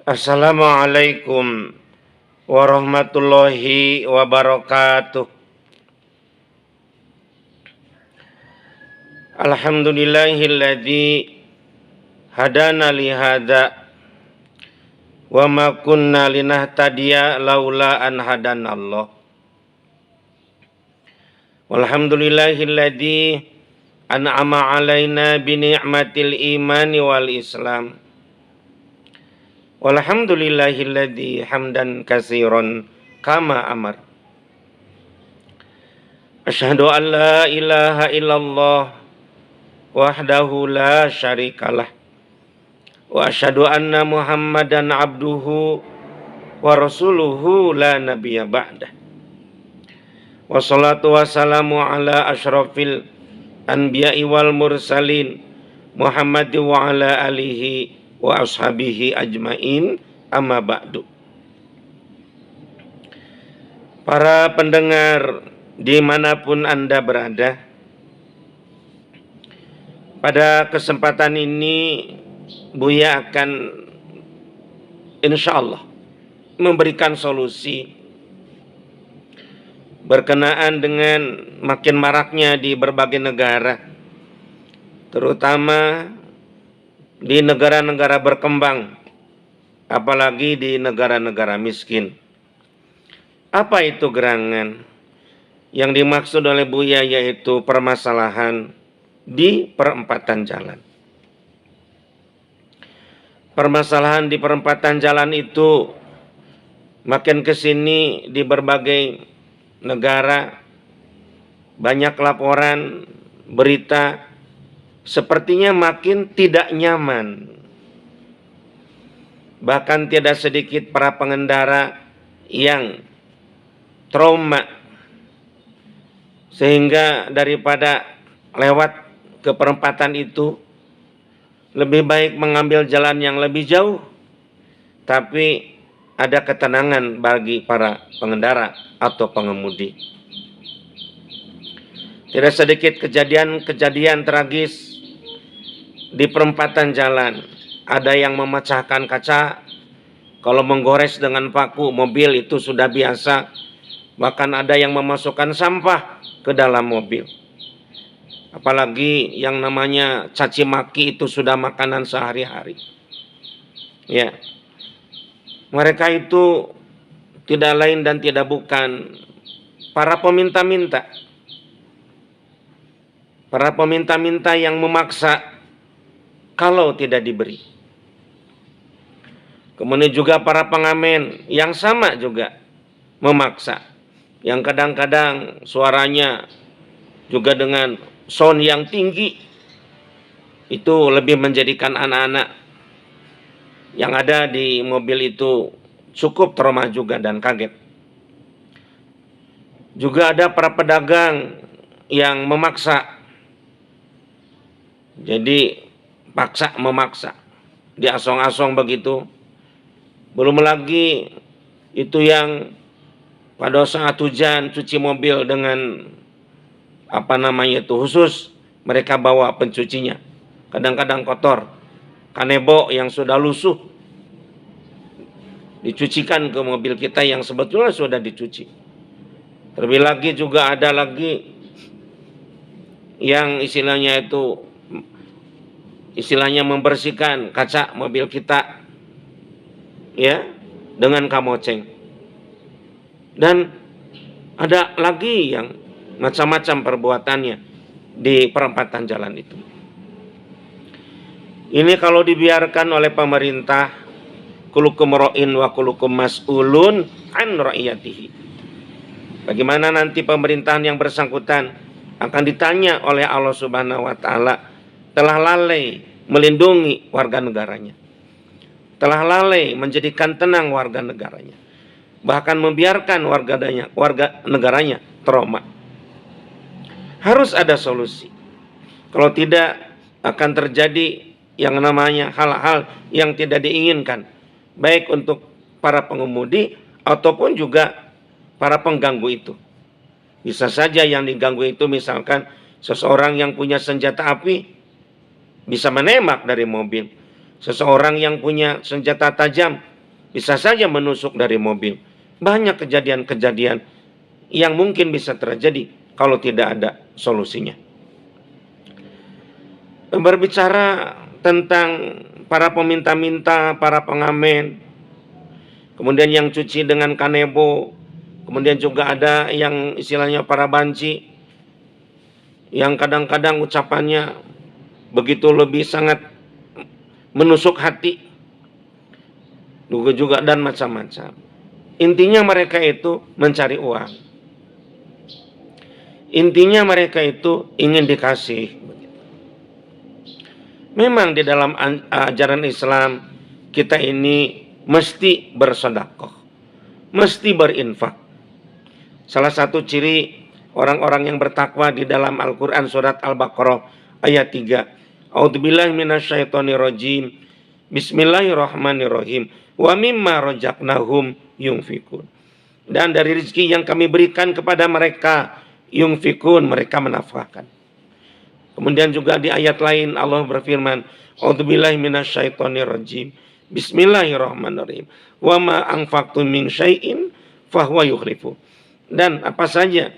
Assalamualaikum warahmatullahi wabarakatuh. Alhamdulillahilladzi hadana li hadza wa ma kunna linahtadiya laula an hadanallah. Walhamdulillahilladzi an'ama alaina bi ni'matil imani wal islam. Walhamdulillahilladzi hamdan katsiran kama amar. Asyhadu an la ilaha illallah wahdahu la syarikalah wa asyhadu anna Muhammadan abduhu wa rasuluhu la nabiyya ba'dah. Wassalatu wassalamu ala asyrafil anbiya'i wal mursalin Muhammad wa ala alihi wa ashabihi ajmain, amma ba'du. Para pendengar dimanapun Anda berada, pada kesempatan ini Buya akan insya Allah memberikan solusi berkenaan dengan makin maraknya di berbagai negara, terutama di negara-negara berkembang, apalagi di negara-negara miskin. Apa itu gerangan? Yang dimaksud oleh Buya yaitu permasalahan di perempatan jalan. Permasalahan di perempatan jalan itu makin kesini di berbagai negara, banyak laporan, berita, sepertinya makin tidak nyaman. Bahkan tidak sedikit para pengendara yang trauma, sehingga daripada lewat ke perempatan itu lebih baik mengambil jalan yang lebih jauh, tapi ada ketenangan bagi para pengendara atau pengemudi. Tidak sedikit kejadian tragis di perempatan jalan. Ada yang memecahkan kaca, kalau menggores dengan paku mobil itu sudah biasa. Bahkan ada yang memasukkan sampah ke dalam mobil. Apalagi yang namanya caci maki itu sudah makanan sehari-hari. Ya. Mereka itu tidak lain dan tidak bukan para peminta-minta. Para peminta-minta yang memaksa kalau tidak diberi. Kemudian juga para pengamen yang sama juga memaksa. Yang kadang-kadang suaranya juga dengan sound yang tinggi. Itu lebih menjadikan anak-anak yang ada di mobil itu cukup trauma juga dan kaget. Juga ada para pedagang yang memaksa. Jadi memaksa, diasong-asong begitu. Belum lagi itu yang pada saat hujan cuci mobil dengan khusus mereka bawa pencucinya. Kadang-kadang kotor, kanebo yang sudah lusuh dicucikan ke mobil kita yang sebetulnya sudah dicuci. Terlebih lagi juga ada lagi yang istilahnya membersihkan kaca mobil kita ya dengan kamoceng. Dan ada lagi yang macam-macam perbuatannya di perempatan jalan itu. Ini kalau dibiarkan oleh pemerintah, kulukum ra'in wa kulukum mas'ulun an ra'iyatihi. Bagaimana nanti pemerintahan yang bersangkutan akan ditanya oleh Allah Subhanahu wa taala, telah lalai melindungi warga negaranya. Telah lalai menjadikan tenang warga negaranya. Bahkan membiarkan warga negaranya trauma. Harus ada solusi. Kalau tidak akan terjadi yang namanya hal-hal yang tidak diinginkan, baik untuk para pengemudi ataupun juga para pengganggu itu. Bisa saja yang diganggu itu misalkan seseorang yang punya senjata api bisa menembak dari mobil. Seseorang yang punya senjata tajam bisa saja menusuk dari mobil. Banyak kejadian-kejadian yang mungkin bisa terjadi kalau tidak ada solusinya. Berbicara tentang para peminta-minta, para pengamen, kemudian yang cuci dengan kanebo, kemudian juga ada yang istilahnya para banci, yang kadang-kadang ucapannya begitu lebih sangat menusuk hati, juga dan macam-macam. Intinya mereka itu mencari uang. Intinya mereka itu ingin dikasih. Memang di dalam ajaran Islam kita ini mesti bersedekah, mesti berinfak. Salah satu ciri orang-orang yang bertakwa di dalam Al-Quran surat Al-Baqarah ayat 3. A'udzubillahi minasyaitonirrajim. Bismillahirrahmanirrahim. Wa mimma razaqnahum yunfikun. Dan dari rezeki yang kami berikan kepada mereka, yunfikun, mereka menafkahkan. Kemudian juga di ayat lain Allah berfirman, A'udzubillahi minasyaitonirrajim. Bismillahirrahmanirrahim. Wa ma anfaqtum min syai'in fahuwa yukhlifu. Dan apa saja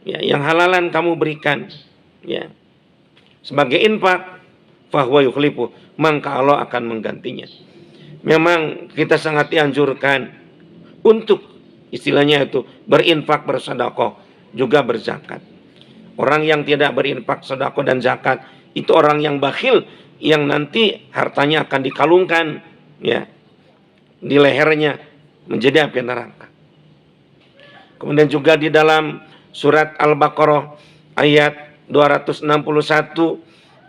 ya, yang halalan kamu berikan ya sebagai infak, fahuwa yukhlifu, maka Allah akan menggantinya. Memang kita sangat dianjurkan untuk istilahnya itu berinfak, bersedekah, juga berzakat. Orang yang tidak berinfak, sedekah dan zakat itu orang yang bakhil, yang nanti hartanya akan dikalungkan ya di lehernya menjadi api neraka. Kemudian juga di dalam surat Al-Baqarah ayat 261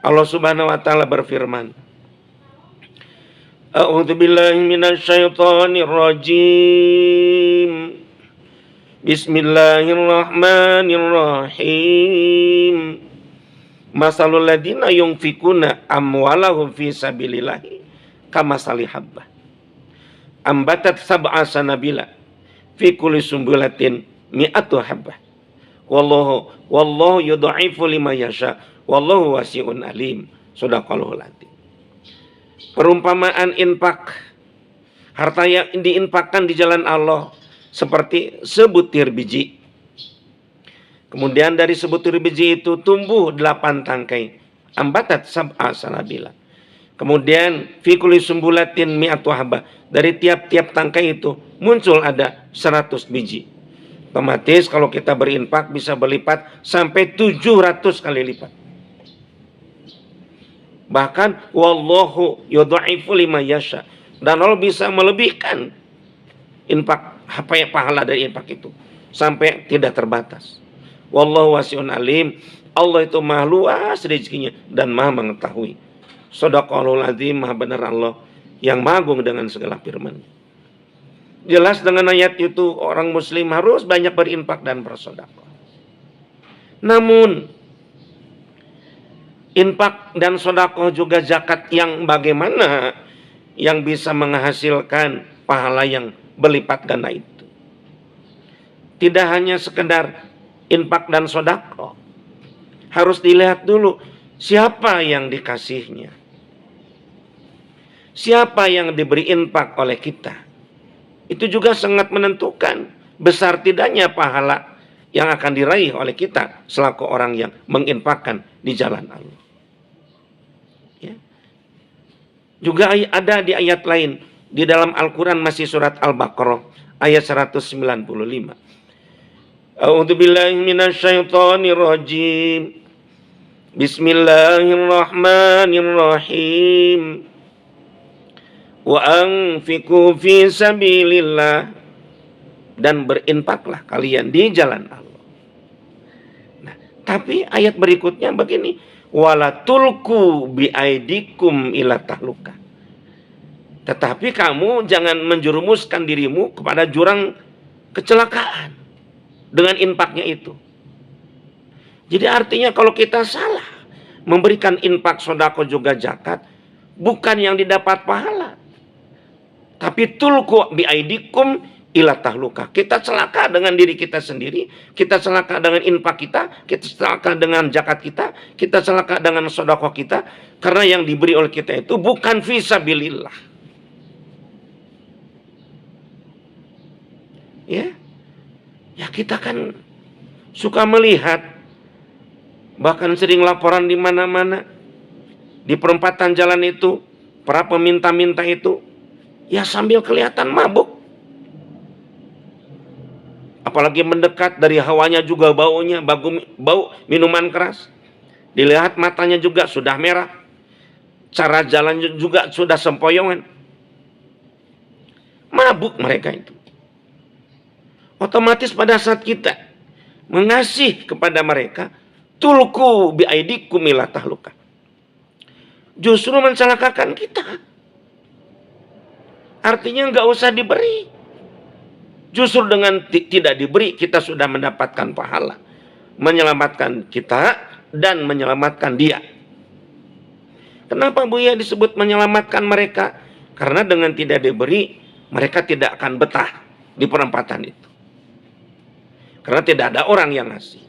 Allah Subhanahu wa taala berfirman, A'udzubillahi minasyaitonir rajim. Bismillahirrahmanirrahim. Masalul ladina yunfikuna amwalahum fi sabilillahi kamasali habbah ambatat sab'a sanabila fi kulli sumbulatin mi'atu habbah wallahu yudha'ifu liman yasha wallahu wasi'un alim. Shadaqallahul adzim. Perumpamaan infak, harta yang diinfakkan di jalan Allah seperti sebutir biji. Kemudian dari sebutir biji itu tumbuh 8 tangkai. Ambatat sab'a sanabila. Kemudian fi kulli sumbulatin mi'atu habah. Dari tiap-tiap tangkai itu muncul ada 100 biji. Otomatis kalau kita berinfak bisa berlipat sampai 700 kali lipat. Bahkan wallahu yudha'ifu liman yasha. Dan Allah bisa melebihkan infak, apa ya, pahala dari infak itu sampai tidak terbatas. Wallahu wasi'un alim. Allah itu maha luas rezekinya dan maha mengetahui. Shadaqallahul adzim. Maha benar Allah yang maha agung dengan segala firman. Jelas dengan ayat itu orang muslim harus banyak berinfak dan bersedekah. Namun infak dan sedekah juga zakat yang bagaimana yang bisa menghasilkan pahala yang berlipat ganda itu. Tidak hanya sekedar infak dan sedekah. Harus dilihat dulu siapa yang dikasihnya. Siapa yang diberi infak oleh kita. Itu juga sangat menentukan besar tidaknya pahala yang akan diraih oleh kita selaku orang yang menginfakkan di jalan Allah. Ya. Juga ada di ayat lain di dalam Al-Quran masih surat Al-Baqarah ayat 195. A'udzubillahi minasyaitonir rajim. Bismillahirrahmanirrahim. Wa anfiqu fi sabilillah. Dan berinfaklah kalian di jalan Allah. Nah, tapi ayat berikutnya begini, wala tulku biaidikum ila tahluka. Tetapi kamu jangan menjerumuskan dirimu kepada jurang kecelakaan dengan infaknya itu. Jadi artinya kalau kita salah memberikan infak, sedekah juga zakat, bukan yang didapat pahala, tapi tulku biaidikum ila tahluka. Kita celaka dengan diri kita sendiri, kita celaka dengan infak kita celaka dengan zakat kita celaka dengan sedekah kita, karena yang diberi oleh kita itu bukan fisabilillah. kita kan suka melihat, bahkan sering laporan di mana-mana, di perempatan jalan itu, para peminta-minta itu, ya sambil kelihatan mabuk. Apalagi mendekat, dari hawanya juga baunya, bau minuman keras. Dilihat matanya juga sudah merah. Cara jalan juga sudah sempoyongan. Mabuk mereka itu. Otomatis pada saat kita mengasih kepada mereka, tulku biaidikum ila tahluka, justru mencelakakan kita. Artinya nggak usah diberi. Justru dengan tidak diberi, kita sudah mendapatkan pahala. Menyelamatkan kita dan menyelamatkan dia. Kenapa Buya disebut menyelamatkan mereka? Karena dengan tidak diberi, mereka tidak akan betah di perempatan itu. Karena tidak ada orang yang ngasih.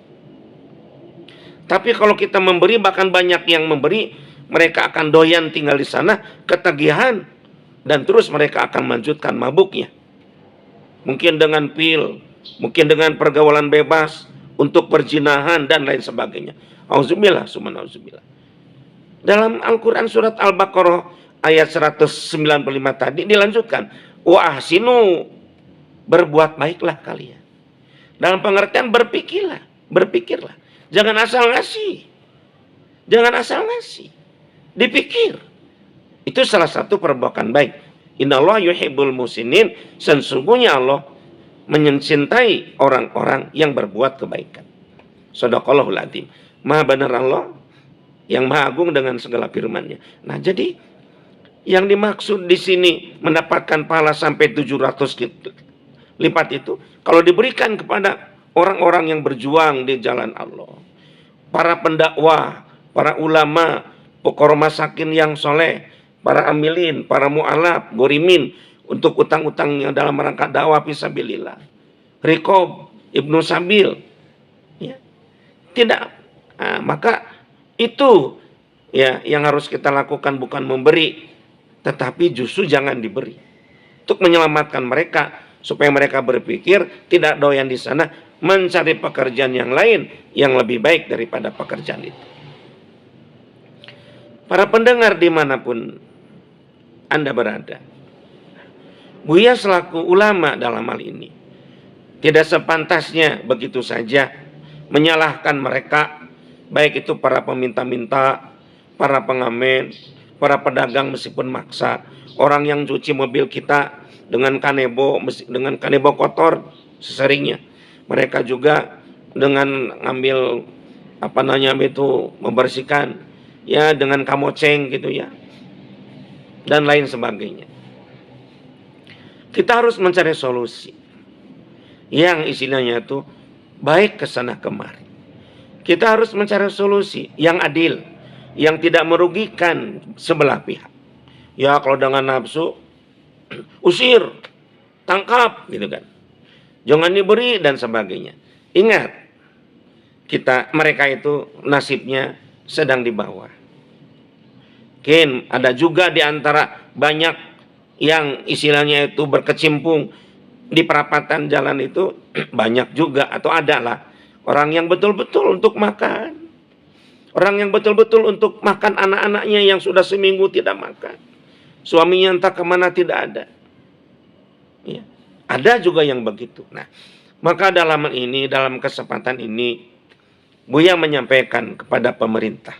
Tapi kalau kita memberi, bahkan banyak yang memberi, mereka akan doyan tinggal di sana, ketagihan, dan terus mereka akan melanjutkan mabuknya. Mungkin dengan pil, mungkin dengan pergaulan bebas, untuk perzinahan, dan lain sebagainya. Auzubillah, summa auzubillah. Dalam Al-Quran surat Al-Baqarah ayat 195 tadi dilanjutkan, wa ahsinu, berbuat baiklah kalian. Dalam pengertian berpikirlah. Jangan asal ngasih. Dipikir. Itu salah satu perbuatan baik. Innallaha yuhibbul muhsinin. Sesungguhnya Allah mencintai orang-orang yang berbuat kebaikan. Shadaqallahul adzim. Maha benar Allah yang maha agung dengan segala firman-Nya. Nah, jadi yang dimaksud di sini mendapatkan pahala sampai 700 lipat itu kalau diberikan kepada orang-orang yang berjuang di jalan Allah, para pendakwah, para ulama, pokok masakin yang soleh, para amilin, para mu'alaf, gorimin, untuk utang-utang yang dalam rangka dakwah fisabilillah, Rikob, Ibnu Sabil, ya, tidak. Nah, maka itu ya yang harus kita lakukan, bukan memberi, tetapi justru jangan diberi, untuk menyelamatkan mereka supaya mereka berpikir, tidak doyan di sana, mencari pekerjaan yang lain yang lebih baik daripada pekerjaan itu. Para pendengar dimanapun Anda berada, Buya selaku ulama dalam hal ini tidak sepantasnya begitu saja menyalahkan mereka, baik itu para peminta-minta, para pengamen, para pedagang meskipun maksa, orang yang cuci mobil kita dengan kanebo kotor seseringnya. Mereka juga dengan ngambil membersihkan ya dengan kamoceng gitu ya, dan lain sebagainya. Kita harus mencari solusi yang istilahnya itu baik kesana kemari. Kita harus mencari solusi yang adil, yang tidak merugikan sebelah pihak. Ya kalau dengan nafsu, usir, tangkap gitu kan, jangan diberi dan sebagainya. Ingat, mereka itu nasibnya sedang di bawah. Mungkin ada juga di antara banyak yang istilahnya itu berkecimpung di perapatan jalan itu, banyak juga atau adalah orang yang betul-betul untuk makan, orang yang betul-betul untuk makan anak-anaknya yang sudah seminggu tidak makan, suaminya entah kemana tidak ada. Ya, ada juga yang begitu. Nah, maka dalam kesempatan ini, Buya menyampaikan kepada pemerintah,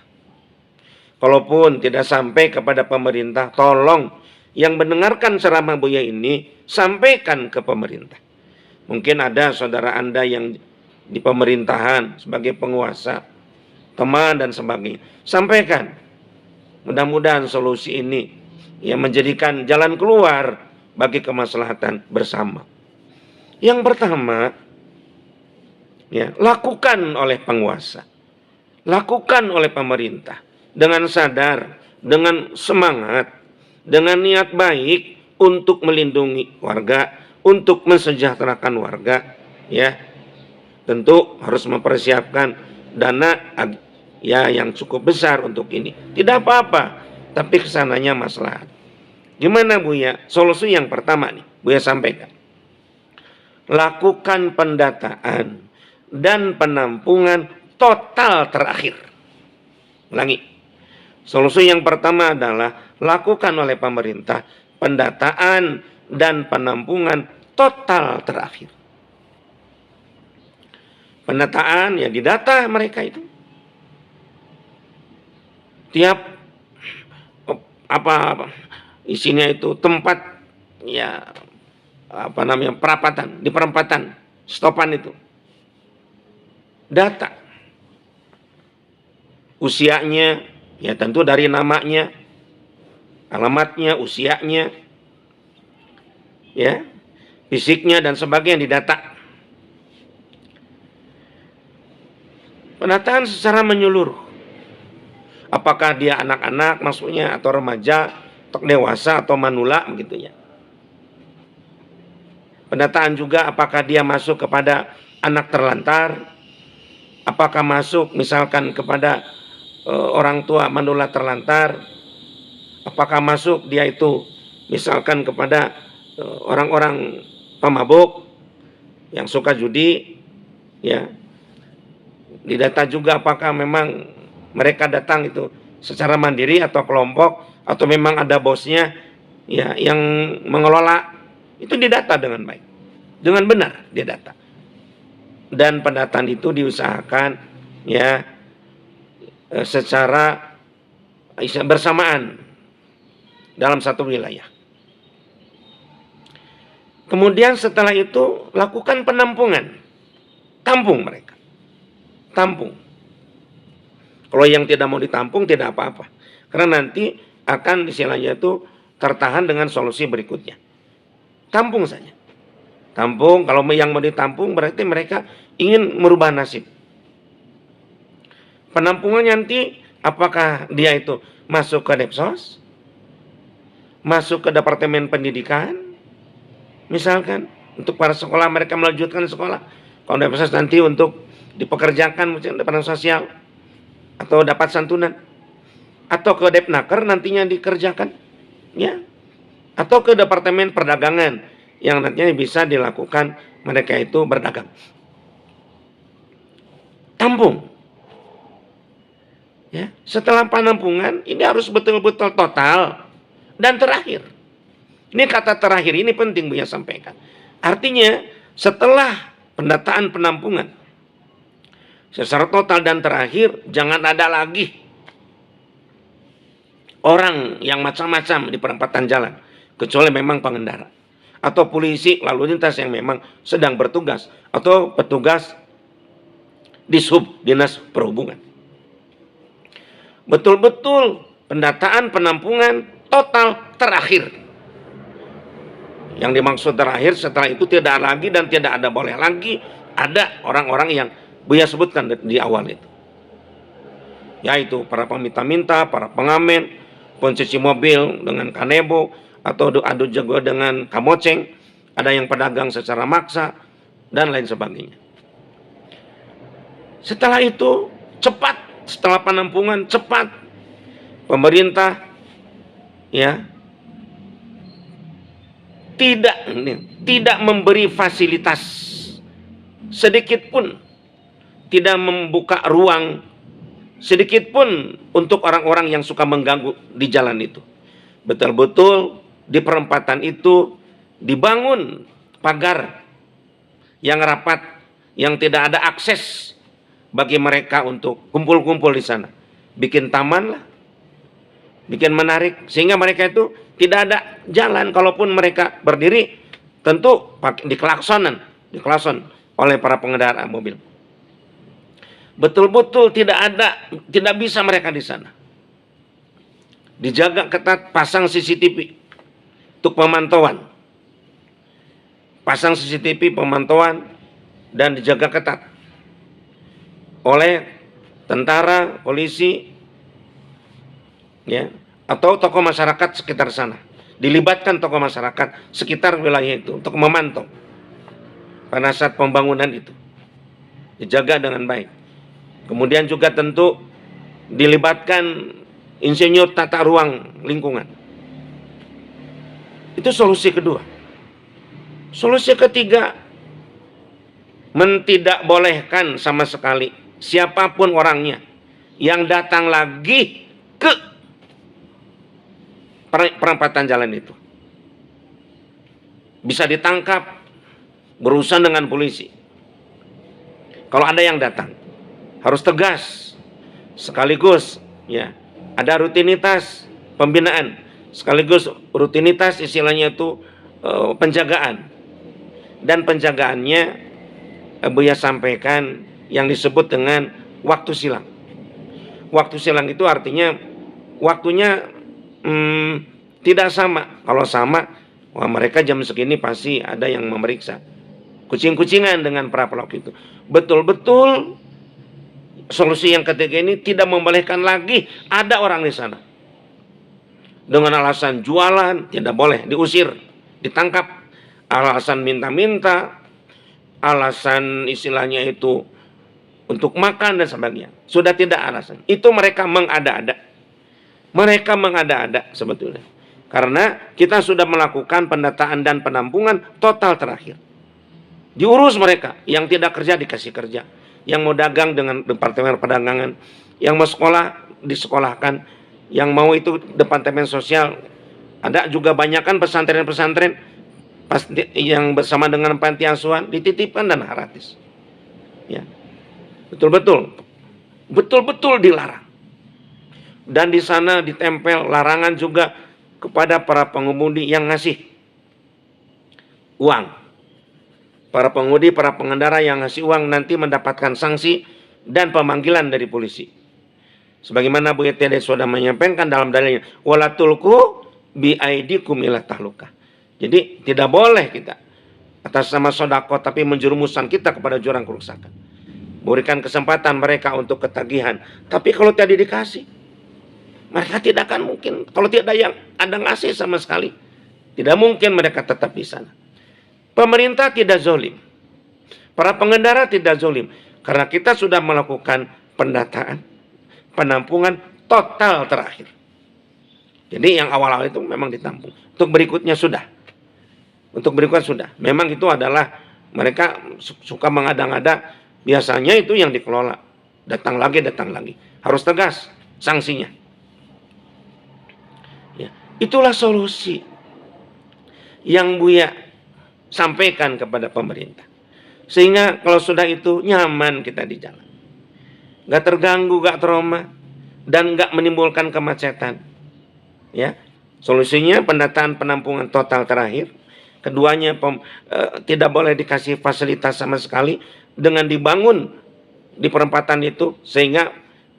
kalaupun tidak sampai kepada pemerintah, tolong yang mendengarkan ceramah Buya ini sampaikan ke pemerintah. Mungkin ada saudara Anda yang di pemerintahan sebagai penguasa, teman dan sebagainya. Sampaikan. Mudah-mudahan solusi ini yang menjadikan jalan keluar bagi kemaslahatan bersama. Yang pertama, ya, lakukan oleh penguasa, lakukan oleh pemerintah dengan sadar, dengan semangat, dengan niat baik untuk melindungi warga, untuk mensejahterakan warga, ya. Tentu harus mempersiapkan dana ya yang cukup besar untuk ini. Tidak apa-apa, tapi kesananya maslahat. Gimana Buya? Solusi yang pertama nih, Buya sampaikan. lakukan pendataan dan penampungan total terakhir. Ulangi. Solusi yang pertama adalah lakukan oleh pemerintah pendataan dan penampungan total terakhir. Pendataan ya didata mereka itu. Tiap apa isinya itu tempat ya perapatan, di perempatan, stopan itu. Data. Usianya, ya tentu dari namanya, alamatnya, usianya, ya, fisiknya dan sebagainya didata. Pendataan secara menyeluruh. Apakah dia anak-anak maksudnya, atau remaja, atau dewasa, atau manula, begitu ya. Pendataan juga apakah dia masuk kepada anak terlantar, apakah masuk misalkan kepada orang tua manula terlantar, apakah masuk dia itu misalkan kepada orang-orang pemabuk yang suka judi, ya. Didata juga apakah memang mereka datang itu secara mandiri atau kelompok, atau memang ada bosnya ya yang mengelola. Itu didata dengan baik, dengan benar didata. Dan pendataan itu diusahakan ya secara bersamaan dalam satu wilayah. Kemudian setelah itu lakukan penampungan. Tampung mereka. Tampung. Kalau yang tidak mau ditampung tidak apa-apa. Karena nanti akan istilahnya itu tertahan dengan solusi berikutnya. Tampung saja. Tampung, kalau yang mau ditampung berarti mereka ingin merubah nasib. Penampungan nanti apakah dia itu masuk ke Depsos, masuk ke Departemen Pendidikan, misalkan untuk para sekolah mereka melanjutkan sekolah. Kalau Depsos nanti untuk dipekerjakan mungkin Departemen Sosial atau dapat santunan, atau ke Depnaker nantinya dikerjakan, ya, atau ke Departemen Perdagangan yang nantinya bisa dilakukan mereka itu berdagang. Tampung. Ya, setelah penampungan ini harus betul-betul total dan terakhir. Ini kata terakhir ini penting Buya sampaikan. Artinya setelah pendataan penampungan secara total dan terakhir, jangan ada lagi orang yang macam-macam di perempatan jalan, kecuali memang pengendara atau polisi lalu lintas yang memang sedang bertugas, atau petugas di Dinas Perhubungan. Betul-betul pendataan penampungan total terakhir. Yang dimaksud terakhir, setelah itu tidak lagi dan tidak ada boleh lagi ada orang-orang yang Buya sebutkan di awal itu, yaitu para peminta-minta, para pengamen, pencuci mobil dengan kanebo, atau adu jago dengan kamoceng, ada yang pedagang secara maksa, dan lain sebagainya. Setelah itu cepat, setelah penampungan cepat, pemerintah ya tidak memberi fasilitas sedikit pun, tidak membuka ruang sedikit pun untuk orang-orang yang suka mengganggu di jalan itu. Betul-betul di perempatan itu dibangun pagar yang rapat, yang tidak ada akses bagi mereka untuk kumpul-kumpul di sana. Bikin taman lah, bikin menarik, sehingga mereka itu tidak ada jalan. Kalaupun mereka berdiri, tentu diklakson oleh para pengendara mobil. Betul-betul tidak bisa mereka di sana. Dijaga ketat, pasang CCTV untuk pemantauan. Pasang CCTV pemantauan dan dijaga ketat oleh tentara, polisi, ya, atau tokoh masyarakat sekitar sana. Dilibatkan tokoh masyarakat sekitar wilayah itu untuk memantau pada saat pembangunan itu. Dijaga dengan baik. Kemudian juga tentu dilibatkan insinyur tata ruang lingkungan. Itu solusi kedua. Solusi ketiga, mentidakbolehkan sama sekali siapapun orangnya yang datang lagi ke perempatan jalan itu. Bisa ditangkap, berurusan dengan polisi. Kalau ada yang datang, harus tegas. Sekaligus ya, ada rutinitas pembinaan, sekaligus rutinitas istilahnya itu penjagaan. Dan penjagaannya Buya sampaikan yang disebut dengan waktu silang. Waktu silang itu artinya waktunya tidak sama. Kalau sama, wah mereka jam segini pasti ada yang memeriksa. Kucing-kucingan dengan para pelaku itu. Betul-betul solusi yang ketiga ini tidak membolehkan lagi ada orang di sana. Dengan alasan jualan, tidak boleh, diusir, ditangkap. Alasan minta-minta, alasan istilahnya itu untuk makan dan sebagainya. Sudah tidak alasan. Itu mereka mengada-ada. Mereka mengada-ada sebetulnya. Karena kita sudah melakukan pendataan dan penampungan total terakhir. Diurus mereka. Yang tidak kerja dikasih kerja. Yang mau dagang dengan Departemen Perdagangan. Yang mau sekolah disekolahkan. Yang mau itu Departemen Sosial. Ada juga banyak kan pesantren-pesantren yang bersama dengan panti asuhan dititipkan dan gratis. Ya. Betul-betul dilarang. Dan di sana ditempel larangan juga kepada para pengemudi yang ngasih uang. Para pengemudi, para pengendara yang ngasih uang nanti mendapatkan sanksi dan pemanggilan dari polisi. Sebagaimana Buya tadi sudah menyampaikan dalam dalilnya, wala tulqu bi aidikum ila tahlukah. Jadi tidak boleh kita atas nama sedekah tapi menjerumuskan kita kepada jurang kerusakan. Berikan kesempatan mereka untuk ketagihan. Tapi kalau tadi dikasih, mereka tidak akan mungkin. Kalau tidak ada ngasih sama sekali, tidak mungkin mereka tetap di sana. Pemerintah tidak zolim. Para pengendara tidak zolim. Karena kita sudah melakukan pendataan, penampungan total terakhir. Jadi yang awal-awal itu memang ditampung. Untuk berikutnya sudah. Memang itu adalah mereka suka mengada-ngada. Biasanya itu yang dikelola. Datang lagi. Harus tegas sanksinya. Ya. Itulah solusi yang Buya sampaikan kepada pemerintah. Sehingga kalau sudah itu nyaman kita di jalan. Gak terganggu, gak trauma. Dan gak menimbulkan kemacetan. Ya, solusinya pendataan penampungan total terakhir. Keduanya tidak boleh dikasih fasilitas sama sekali. Dengan dibangun di perempatan itu sehingga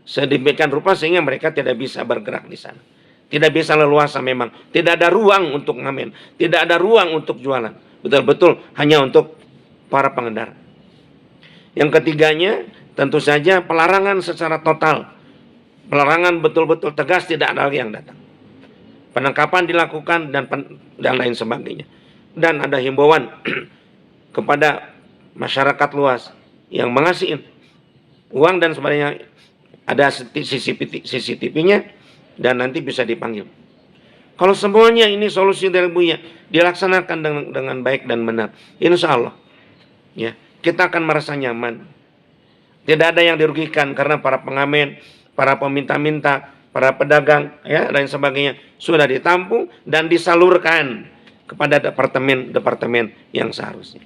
sedemikian rupa sehingga mereka tidak bisa bergerak di sana. Tidak bisa leluasa memang. Tidak ada ruang untuk ngamen. Tidak ada ruang untuk jualan. Betul-betul hanya untuk para pengendara. Yang ketiganya tentu saja pelarangan secara total. Pelarangan betul-betul tegas, tidak ada lagi yang datang. Penangkapan dilakukan dan lain sebagainya. Dan ada himbauan kepada masyarakat luas yang mengasih uang dan sebagainya, ada CCTV-nya dan nanti bisa dipanggil. Kalau semuanya ini solusi dari Buya dilaksanakan dengan baik dan benar, insya Allah ya, kita akan merasa nyaman. Tidak ada yang dirugikan karena para pengamen, para peminta-minta, para pedagang ya dan sebagainya sudah ditampung dan disalurkan kepada departemen yang seharusnya.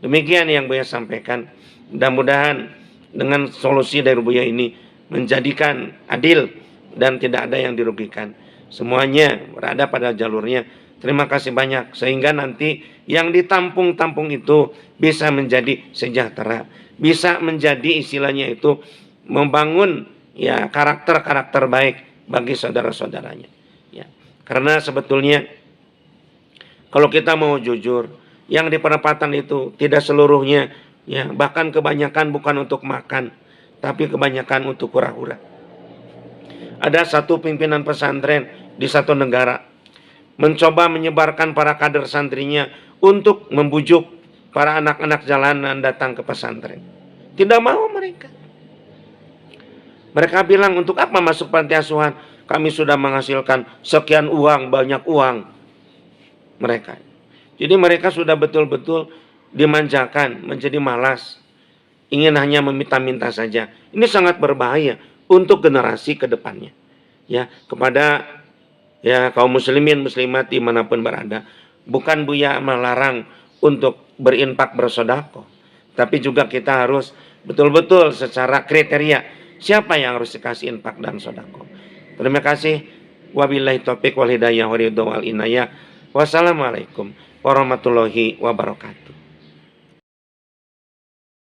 Demikian yang Buya sampaikan. Mudah-mudahan dengan solusi dari Buya ini menjadikan adil dan tidak ada yang dirugikan. Semuanya berada pada jalurnya. Terima kasih banyak sehingga nanti yang ditampung-tampung itu bisa menjadi sejahtera, bisa menjadi istilahnya itu membangun ya karakter-karakter baik bagi saudara-saudaranya. Ya, karena sebetulnya kalau kita mau jujur, yang di perempatan itu tidak seluruhnya, ya bahkan kebanyakan bukan untuk makan, tapi kebanyakan untuk hura-hura. Ada satu pimpinan pesantren di satu negara mencoba menyebarkan para kader santrinya untuk membujuk para anak-anak jalanan datang ke pesantren. Tidak mau mereka. Mereka bilang, untuk apa masuk panti asuhan? Kami sudah menghasilkan sekian uang, banyak uang. Mereka. Jadi mereka sudah betul-betul dimanjakan, menjadi malas, ingin hanya meminta-minta saja. Ini sangat berbahaya untuk generasi ke depannya. Ya, kepada ya kaum muslimin muslimat dimanapun berada, bukan Buya melarang untuk berinfak bersedekah, tapi juga kita harus betul-betul secara kriteria siapa yang harus dikasih infak dan sedekah. Terima kasih. Wabillahi taufiq wal hidayah wa ridha wal inayah. Wassalamualaikum warahmatullahi wabarakatuh.